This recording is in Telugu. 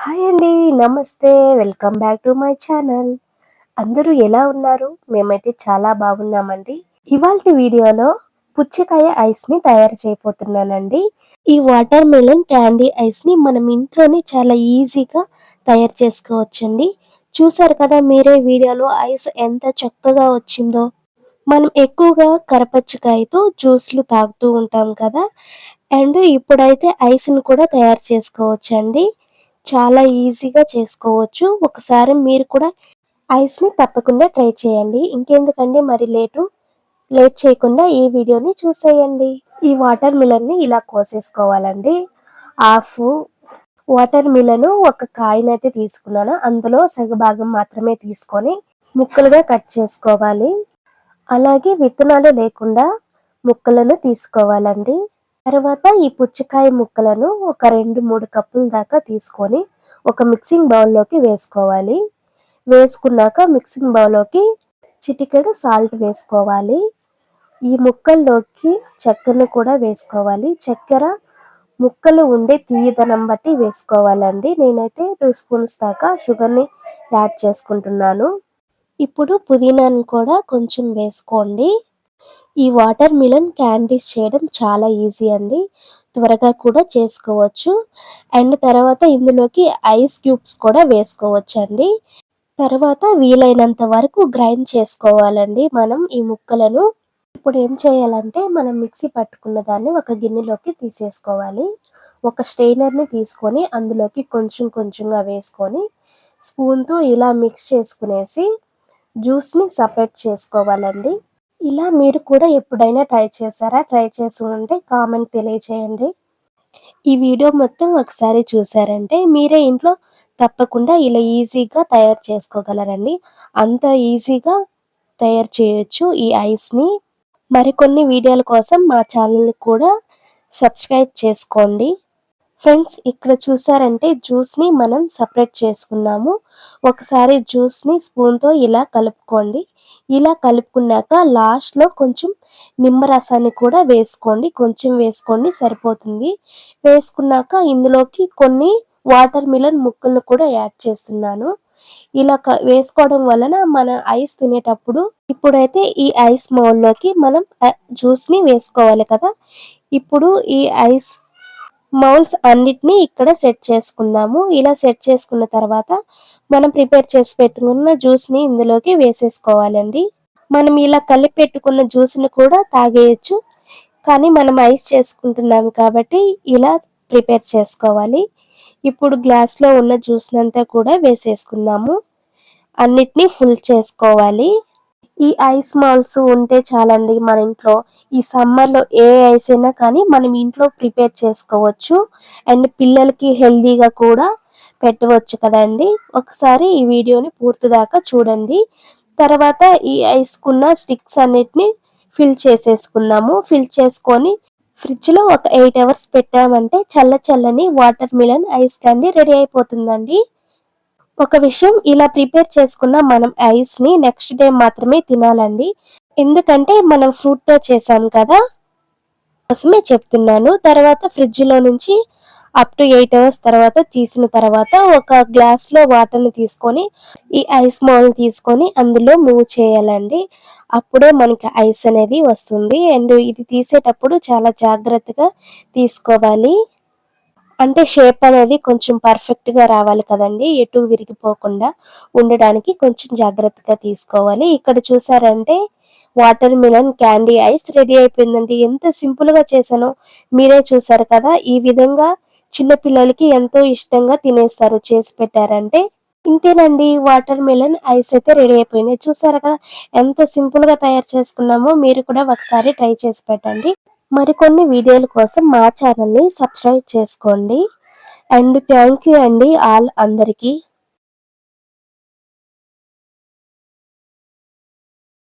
హాయ్ అండి. నమస్తే. Welcome back to my channel. అందరూ ఎలా ఉన్నారు? మేమైతే చాలా బాగున్నామండి. ఇవాల్టి వీడియోలో పుచ్చకాయ ఐస్‌ని తయారు చేయబోతున్నానండి. ఈ వాటర్ మెలన్ క్యాండీ ఐస్‌ని మనం ఇంట్లోనే చాలా ఈజీగా తయారు చేసుకోవచ్చండి. చూసారు కదా మీరే వీడియోలో ఐస్ ఎంత చక్కగా వచ్చిందో. మనం ఎక్కువగా కరపచ్చకాయతో జ్యూస్‌లు తాగుతూ ఉంటాం కదా! అండ్ ఇప్పుడైతే ఐస్‌ని కూడా తయారు చేసుకోవచ్చండి. చాలా ఈజీగా చేసుకోవచ్చు. ఒకసారి మీరు కూడా ఐస్‌ని తప్పకుండా ట్రై చేయండి. ఇంకెందుకండి మరి లేట్ చేయకుండా ఈ వీడియోని చూసేయండి. ఈ వాటర్ మిలన్‌ని ఇలా కోసేసుకోవాలండి. హాఫ్ వాటర్ మిలను ఒక కాయనైతే తీసుకున్నాను. అందులో సగభాగం మాత్రమే తీసుకొని ముక్కలుగా కట్ చేసుకోవాలి. అలాగే విత్తనాలు లేకుండా ముక్కలను తీసుకోవాలండి. తర్వాత ఈ పుచ్చకాయ ముక్కలను ఒక 2, 3 కప్పుల దాకా తీసుకొని ఒక మిక్సింగ్ బౌల్‌లోకి వేసుకోవాలి. వేసుకున్నాక మిక్సింగ్ బౌల్‌లోకి చిటికెడు సాల్ట్ వేసుకోవాలి. ఈ ముక్కల్లోకి చక్కెరను కూడా వేసుకోవాలి. చక్కెర ముక్కలు ఉండే తీయదనం బట్టి వేసుకోవాలండి. నేనైతే 2 స్పూన్స్ దాకా షుగర్‌ని యాడ్ చేసుకుంటున్నాను. ఇప్పుడు పుదీనాను కూడా కొంచెం వేసుకోండి. ఈ వాటర్ మిలన్ క్యాండీస్ చేయడం చాలా ఈజీ అండి. త్వరగా కూడా చేసుకోవచ్చు. అండ్ తర్వాత ఇందులోకి ఐస్ క్యూబ్స్ కూడా వేసుకోవచ్చండి. తర్వాత వీలైనంత వరకు గ్రైండ్ చేసుకోవాలండి మనం ఈ ముక్కలను. ఇప్పుడు ఏం చేయాలంటే మనం మిక్సీ పట్టుకున్న దాన్ని ఒక గిన్నెలోకి తీసేసుకోవాలి. ఒక స్ట్రెయినర్‌ని తీసుకొని అందులోకి కొంచెం కొంచెంగా వేసుకొని స్పూన్‌తో ఇలా మిక్స్ చేసుకునేసి జ్యూస్‌ని సెపరేట్ చేసుకోవాలండి. ఇలా మీరు కూడా ఎప్పుడైనా ట్రై చేశారా? ట్రై చేసి ఉంటే కామెంట్ తెలియచేయండి. ఈ వీడియో మొత్తం ఒకసారి చూసారంటే మీరే ఇంట్లో తప్పకుండా ఇలా ఈజీగా తయారు చేసుకోగలరండి. అంత ఈజీగా తయారు చేయొచ్చు ఈ ఐస్‌ని. మరికొన్ని వీడియోల కోసం మా ఛానల్‌ని కూడా సబ్స్క్రైబ్ చేసుకోండి. ఫ్రెండ్స్ ఇక్కడ చూసారంటే జ్యూస్‌ని మనం సెపరేట్ చేసుకున్నాము. ఒకసారి జ్యూస్‌ని స్పూన్‌తో ఇలా కలుపుకోండి. ఇలా కలుపుకున్నాక లాస్ట్‌లో కొంచెం నిమ్మరసాన్ని కూడా వేసుకోండి. కొంచెం వేసుకోండి సరిపోతుంది. వేసుకున్నాక ఇందులోకి కొన్ని వాటర్ మిలన్ ముక్కలను కూడా యాడ్ చేస్తున్నాను. ఇలా వేసుకోవడం వలన మన ఐస్ తినేటప్పుడు ఇప్పుడైతే ఈ ఐస్ మౌల్‌లోకి మనం జ్యూస్‌ని వేసుకోవాలి కదా! ఇప్పుడు ఈ ఐస్ మౌల్స్ అన్నిటిని ఇక్కడ సెట్ చేసుకుందాము. ఇలా సెట్ చేసుకున్న తర్వాత మనం ప్రిపేర్ చేసి పెట్టుకున్న జ్యూస్‌ని ఇందులోకి వేసేసుకోవాలండి. మనం ఇలా కలిపి పెట్టుకున్న జ్యూస్‌ని కూడా తాగేయొచ్చు. కానీ మనం ఐస్ చేసుకుంటున్నాము కాబట్టి ఇలా ప్రిపేర్ చేసుకోవాలి. ఇప్పుడు గ్లాస్‌లో ఉన్న జ్యూస్‌నంతా కూడా వేసేసుకుందాము. అన్నిటిని ఫుల్ చేసుకోవాలి. ఈ ఐస్ మాల్స్ ఉంటే చాలండి మన ఇంట్లో. ఈ సమ్మర్‌లో ఏ ఐస్ అయినా కానీ మనం ఇంట్లో ప్రిపేర్ చేసుకోవచ్చు. అండ్ పిల్లలకి హెల్తీగా కూడా పెట్టవచ్చు కదండీ. ఒకసారి ఈ వీడియోని పూర్తిదాకా చూడండి. తర్వాత ఈ ఐస్‌కున్న స్టిక్స్ అన్నిటిని ఫిల్ చేసేసుకుందాము. ఫిల్ చేసుకొని ఫ్రిడ్జ్‌లో ఒక 8 అవర్స్ పెట్టామంటే చల్లని water melon ice candy ready అయిపోతుందండి. ఒక విషయం ఇలా ప్రిపేర్ చేసుకున్న మనం ఐస్‌ని నెక్స్ట్ డే మాత్రమే తినాలండి. ఎందుకంటే మనం ఫ్రూట్‌తో చేసాం కదా! కోసమే చెప్తున్నాను. తర్వాత ఫ్రిడ్జ్‌లో నుంచి అప్ టు 8 అవర్స్ తర్వాత తీసిన తర్వాత ఒక గ్లాస్‌లో వాటర్‌ని తీసుకొని ఈ ఐస్ మౌల్డ్‌ని తీసుకొని అందులో మూవ్ చేయాలండి. అప్పుడే మనకి ఐస్ అనేది వస్తుంది. అండ్ ఇది తీసేటప్పుడు చాలా జాగ్రత్తగా తీసుకోవాలి. అంటే షేప్ అనేది కొంచెం పర్ఫెక్ట్‌గా రావాలి కదండీ. ఎటు విరిగిపోకుండా ఉండడానికి కొంచెం జాగ్రత్తగా తీసుకోవాలి. ఇక్కడ చూసారంటే water melon candy ice ready అయిపోయిందండి. ఎంత సింపుల్‌గా చేశానో మీరే చూసారు కదా! ఈ విధంగా చిన్న పిల్లలకి ఎంతో ఇష్టంగా తినేస్తారు చేసి పెట్టారంటే. ఇంతేనండి వాటర్ మిలన్ ఐస్ అయితే రెడీ అయిపోయింది. చూసారు కదా! ఎంత సింపుల్‌గా తయారు చేసుకున్నామో మీరు కూడా ఒకసారి ట్రై చేసి పెట్టండి. మరికొన్ని వీడియోల కోసం మా ఛానల్‌ని సబ్స్క్రైబ్ చేసుకోండి. అండ్ థాంక్ యూ అండి ఆల్ అందరికీ.